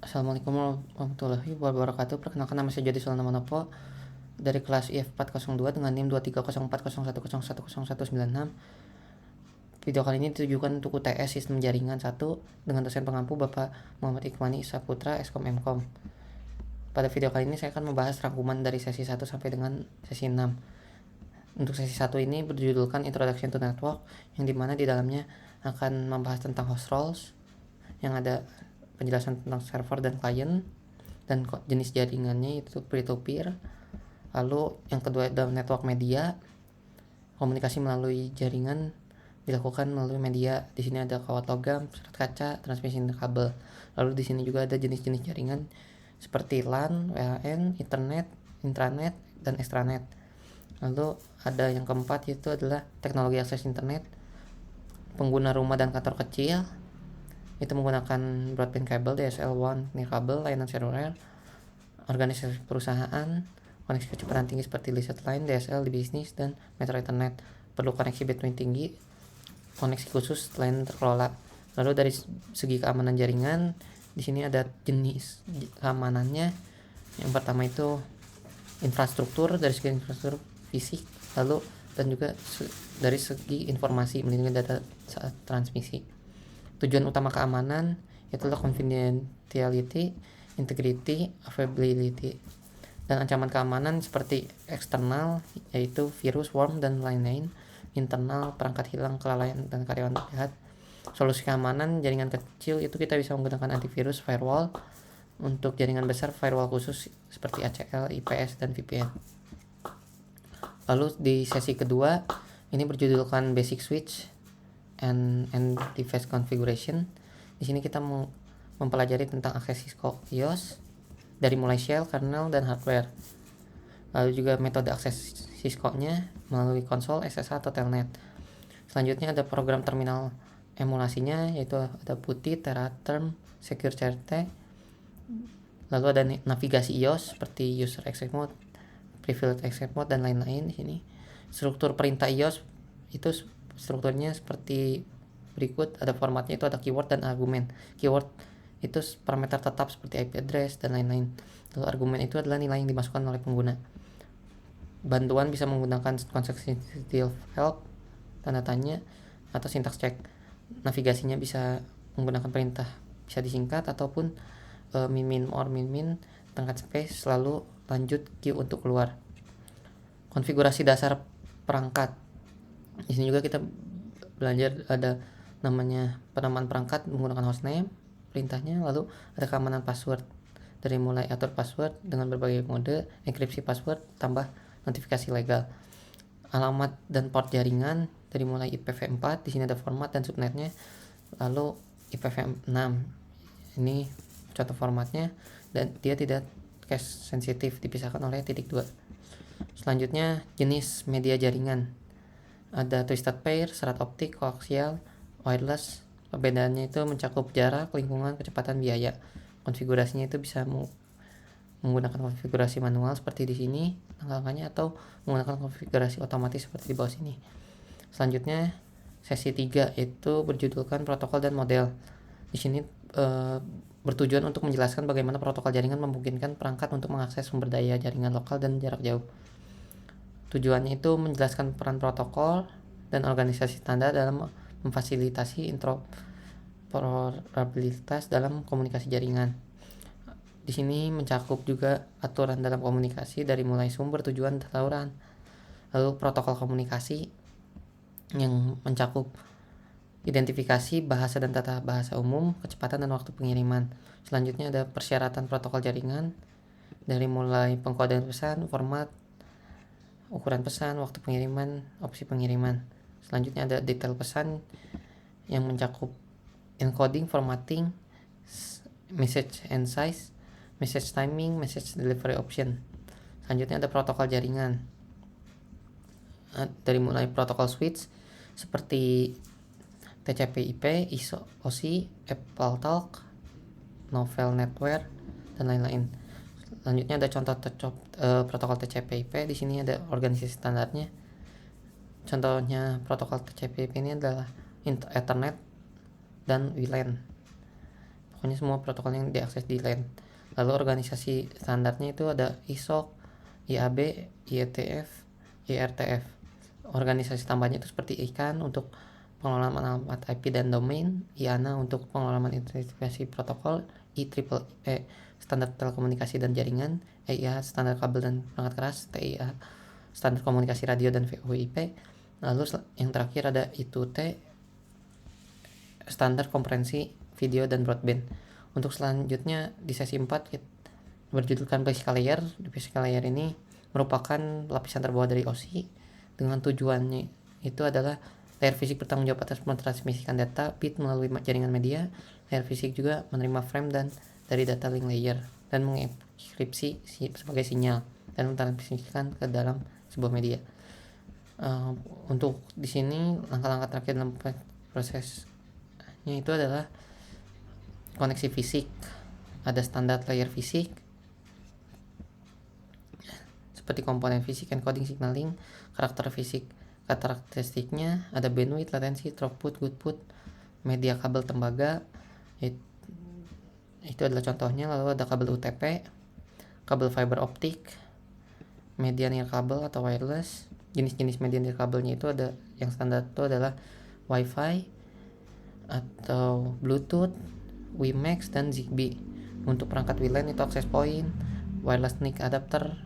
Assalamualaikum warahmatullahi wabarakatuh. Perkenalkan, nama saya Jody Sulana Manopo dari kelas IF402 dengan NIM 2304010101996. Video kali ini ditujukan untuk UTS Sistem Jaringan 1 dengan dosen pengampu Bapak Muhammad Ikhwani Saputra, Eskom Mkom. Pada video kali ini saya akan membahas rangkuman dari sesi 1 sampai dengan sesi 6. Untuk sesi 1 ini berjudulkan Introduction to Network, yang dimana di dalamnya akan membahas tentang host roles, yang ada penjelasan tentang server dan client, dan jenis jaringannya itu peer-to-peer. Lalu yang kedua adalah network media, komunikasi melalui jaringan dilakukan melalui media. Di sini ada kawat logam, serat kaca, transmisi kabel. Lalu di sini juga ada jenis-jenis jaringan seperti LAN, WLAN, Ethernet, intranet, dan extranet. Lalu ada yang keempat, yaitu adalah teknologi akses internet. Pengguna rumah dan kantor kecil itu menggunakan broadband cable, DSL1, near kabel, layanan seluler. Organisasi perusahaan, koneksi kecepatan tinggi seperti Lizard Line, DSL di bisnis, dan Metro Ethernet. Perlu koneksi bandwidth tinggi, koneksi khusus, layanan terkelola. Lalu dari segi keamanan jaringan, di sini ada jenis keamanannya. Yang pertama itu infrastruktur, dari segi infrastruktur fisik, lalu dan juga dari segi informasi, melindungi data saat transmisi. Tujuan utama keamanan itulah confidentiality, integrity, availability. Dan ancaman keamanan seperti eksternal yaitu virus, worm, dan lain-lain. Internal, perangkat hilang, kelalaian, dan karyawan terlihat. Solusi keamanan jaringan kecil itu kita bisa menggunakan antivirus, firewall. Untuk jaringan besar, firewall khusus seperti ACL, IPS, dan VPN. Lalu di sesi kedua ini berjudulkan Basic Switch and device configuration. Di sini kita mempelajari tentang akses Cisco IOS dari mulai shell, kernel, dan hardware. Lalu juga metode akses Cisco-nya melalui konsol, SSH, atau telnet. Selanjutnya ada program terminal emulasinya, yaitu ada PuTTY, Teraterm, Secure CRT. Lalu ada navigasi IOS seperti User Exit Mode, Privileged Exit Mode, dan lain-lain. Di sini struktur perintah IOS itu strukturnya seperti berikut. Ada formatnya, itu ada keyword dan argumen. Keyword itu parameter tetap seperti IP address dan lain-lain. Lalu argumen itu adalah nilai yang dimasukkan oleh pengguna. Bantuan bisa menggunakan consecutive help, tanda tanya, atau syntax check. Navigasinya bisa menggunakan perintah, bisa disingkat ataupun min or min, tangkat space, lalu lanjut Q untuk keluar. Konfigurasi dasar perangkat. Di sini juga kita belajar ada namanya penamaan perangkat menggunakan hostname, perintahnya. Lalu ada keamanan password, dari mulai atur password dengan berbagai mode, enkripsi password, tambah notifikasi legal. Alamat dan port jaringan dari mulai IPv4, di sini ada format dan subnetnya. Lalu IPv6, ini contoh formatnya, dan dia tidak cache sensitif, dipisahkan oleh titik 2. Selanjutnya jenis media jaringan. Ada twisted pair, serat optik, koaksial, wireless. Perbedaannya itu mencakup jarak, lingkungan, kecepatan, biaya. Konfigurasinya itu bisa menggunakan konfigurasi manual seperti di sini angka-angkanya, atau menggunakan konfigurasi otomatis seperti di bawah sini. Selanjutnya sesi 3 itu berjudulkan protokol dan model. Di sini bertujuan untuk menjelaskan bagaimana protokol jaringan memungkinkan perangkat untuk mengakses sumber daya jaringan lokal dan jarak jauh. Tujuannya itu menjelaskan peran protokol dan organisasi standar dalam memfasilitasi interoperabilitas dalam komunikasi jaringan. Di sini mencakup juga aturan dalam komunikasi dari mulai sumber, tujuan, dan saluran. Lalu protokol komunikasi yang mencakup identifikasi, bahasa dan tata bahasa umum, kecepatan dan waktu pengiriman. Selanjutnya ada persyaratan protokol jaringan dari mulai pengkodean pesan, format, ukuran pesan, waktu pengiriman, opsi pengiriman. Selanjutnya ada detail pesan yang mencakup encoding, formatting, message and size, message timing, message delivery option. Selanjutnya ada protokol jaringan dari mulai protokol switch seperti TCP/IP, OSI, AppleTalk, Novel Network, dan lain-lain. Selanjutnya ada contoh protokol TCP/IP. Di sini ada organisasi standarnya. Contohnya protokol TCP/IP ini adalah Ethernet dan WLAN. pokoknya semua protokol yang diakses di LAN. Lalu organisasi standarnya itu ada ISO, IAB, IETF, IRTF. Organisasi tambahnya itu seperti ICANN untuk pengelolaan alamat IP dan domain, IANA untuk pengelolaan identifikasi protokol, IEEE standar telekomunikasi dan jaringan, EIA standar kabel dan perangkat keras, TIA standar komunikasi radio dan VoIP. Lalu yang terakhir ada I2T standar konferensi video dan broadband. Untuk selanjutnya di sesi 4 berjudulkan physical layer. Di physical layer ini merupakan lapisan terbawah dari OSI dengan tujuannya itu adalah layer fisik bertanggung jawab atas mentransmisikan data bit melalui jaringan media. Layer fisik juga menerima frame dan dari data link layer dan mengenkripsi sebagai sinyal dan mentransmisikan ke dalam sebuah media. Untuk di sini langkah-langkah terakhir dalam prosesnya itu adalah koneksi fisik. Ada standar layer fisik seperti komponen fisik, encoding, signaling, karakter fisik. Karakteristiknya ada bandwidth, latensi, throughput, goodput, media kabel tembaga. Itu adalah contohnya. Lalu ada kabel UTP, kabel fiber optik, media near kabel atau wireless. Jenis-jenis media near kabelnya itu ada yang standar itu adalah Wi-Fi atau Bluetooth, WiMAX dan Zigbee. Untuk perangkat WLAN itu access point, wireless NIC adapter.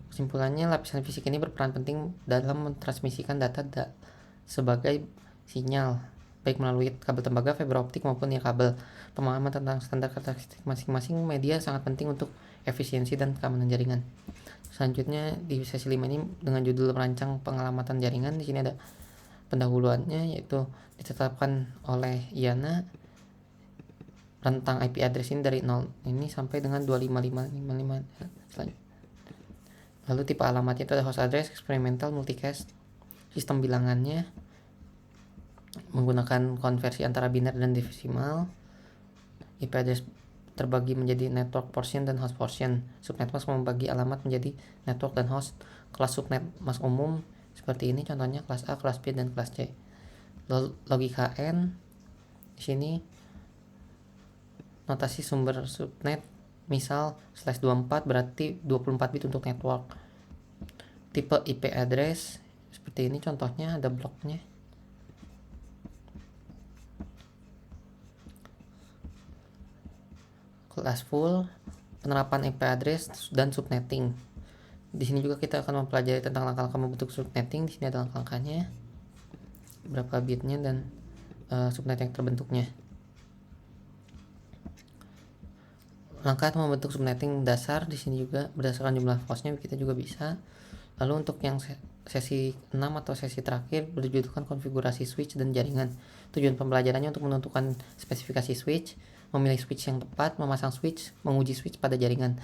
Kesimpulannya, lapisan fisik ini berperan penting dalam mentransmisikan data sebagai sinyal, baik melalui kabel tembaga, fiber optik maupun near kabel. Pemahaman tentang standar karakteristik masing-masing media sangat penting untuk efisiensi dan keamanan jaringan. Selanjutnya di sesi 5 ini dengan judul merancang pengalamatan jaringan. Di sini ada pendahuluannya, yaitu ditetapkan oleh IANA rentang IP address ini dari 0 ini sampai dengan 25555 selanjutnya. Lalu tipe alamatnya itu ada host address, experimental, multicast. Sistem bilangannya menggunakan konversi antara biner dan desimal. IP address terbagi menjadi network portion dan host portion. Subnet mask membagi alamat menjadi network dan host. Kelas subnet mask umum seperti ini, contohnya kelas A, kelas B, dan kelas C. Logika N di sini notasi sumber subnet, misal /24 berarti 24 bit untuk network. Tipe IP address seperti ini, contohnya ada bloknya. Kelas full, penerapan IP address dan subnetting. Di sini juga kita akan mempelajari tentang langkah-langkah membentuk subnetting. Di sini ada langkah-langkahnya, berapa bitnya dan subnet yang terbentuknya. Langkah membentuk subnetting dasar di sini juga berdasarkan jumlah hostnya kita juga bisa. Lalu untuk yang sesi 6 atau sesi terakhir berjudulkan konfigurasi switch dan jaringan. Tujuan pembelajarannya untuk menentukan spesifikasi switch, memilih switch yang tepat, memasang switch, menguji switch pada jaringan.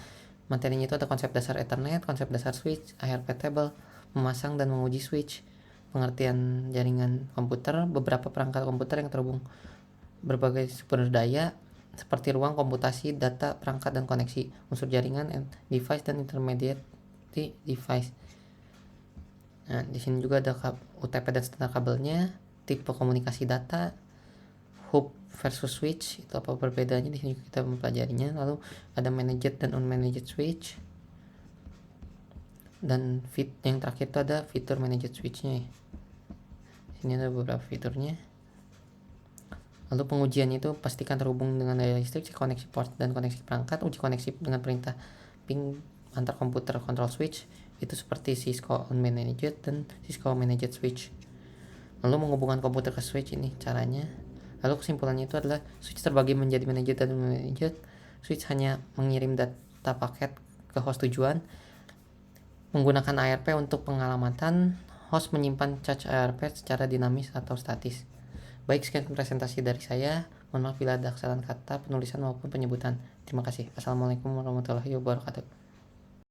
Materinya itu ada konsep dasar Ethernet, konsep dasar switch, ARP table, memasang dan menguji switch, pengertian jaringan komputer, beberapa perangkat komputer yang terhubung berbagai sumber daya seperti ruang komputasi, data, perangkat, dan koneksi, unsur jaringan, device, dan intermediate device. Nah, di sini juga ada UTP dan standar kabelnya, tipe komunikasi data, hub versus switch, itu apa perbedaannya, di sini kita mempelajarinya. Lalu ada managed dan unmanaged switch. Dan yang terakhir itu ada fitur managed switch-nya. Di sini ada beberapa fiturnya. Lalu pengujiannya itu pastikan terhubung dengan daya listrik, koneksi port dan koneksi perangkat, uji koneksi dengan perintah ping antar komputer control switch, itu seperti Cisco unmanaged dan Cisco managed switch. Lalu menghubungkan komputer ke switch, ini caranya. Lalu kesimpulannya itu adalah switch terbagi menjadi managed dan unmanaged. Switch hanya mengirim data paket ke host tujuan, menggunakan ARP untuk pengalamatan, host menyimpan cache ARP secara dinamis atau statis. Baik, sekian presentasi dari saya. Mohon maaf bila ada kesalahan kata, penulisan maupun penyebutan. Terima kasih. Assalamualaikum warahmatullahi wabarakatuh.